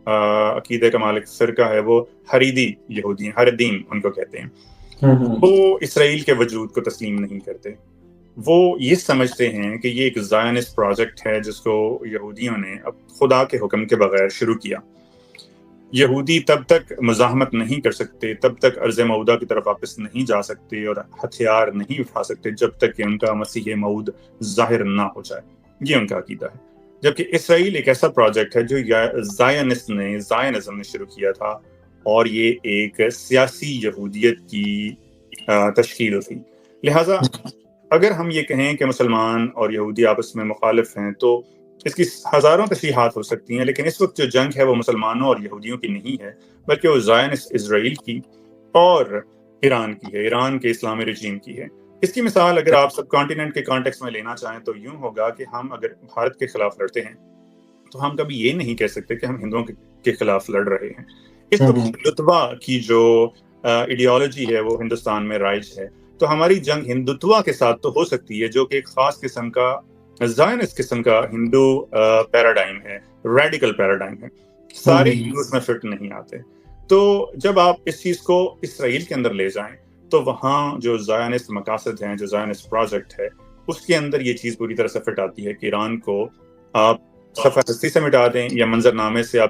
عقیدے کا مالک فرقہ ہے وہ حریدی یہودی ہیں، حردیم ان کو کہتے ہیں، وہ اسرائیل کے وجود کو تسلیم نہیں کرتے. وہ یہ سمجھتے ہیں کہ یہ ایک زائنسٹ پروجیکٹ ہے جس کو یہودیوں نے اب خدا کے حکم کے بغیر شروع کیا. یہودی تب تک مزاحمت نہیں کر سکتے، تب تک ارض موعودہ کی طرف واپس نہیں جا سکتے اور ہتھیار نہیں اٹھا سکتے جب تک کہ ان کا مسیح موعود ظاہر نہ ہو جائے. یہ ان کا عقیدہ ہے. جبکہ اسرائیل ایک ایسا پروجیکٹ ہے جو زائنزم نے شروع کیا تھا، اور یہ ایک سیاسی یہودیت کی تشکیل تھی. لہٰذا اگر ہم یہ کہیں کہ مسلمان اور یہودی آپس میں مخالف ہیں تو اس کی ہزاروں تشریحات ہو سکتی ہیں، لیکن اس وقت جو جنگ ہے وہ مسلمانوں اور یہودیوں کی نہیں ہے، بلکہ وہ زائنسٹ اسرائیل کی اور ایران کی ہے، ایران کے اسلامی رجیم کی ہے. اس کی مثال اگر آپ سب کانٹیننٹ کے کانٹیکس میں لینا چاہیں تو یوں ہوگا کہ ہم اگر بھارت کے خلاف لڑتے ہیں تو ہم کبھی یہ نہیں کہہ سکتے کہ ہم ہندوؤں کے خلاف لڑ رہے ہیں. اس وقت ہندوتوا کی جو ایڈیالوجی ہے وہ ہندوستان میں رائج ہے، تو ہماری جنگ ہندوتوا کے ساتھ تو ہو سکتی ہے جو کہ ایک خاص قسم کا زائنسٹ قسم کا ہندو پیراڈائم ہے، ریڈیکل پیراڈائم ہے. سارے ہندو اس میں فٹ نہیں آتے. تو جب آپ اس چیز کو اسرائیل کے اندر لے جائیں تو وہاں جو زائنسٹ مقاصد ہیں، جو زائنسٹ پروجیکٹ ہے، اس کے اندر یہ چیز پوری طرح سے فٹ آتی ہے کہ ایران کو آپ صفحہ ہستی سے مٹا دیں یا منظر نامے سے آپ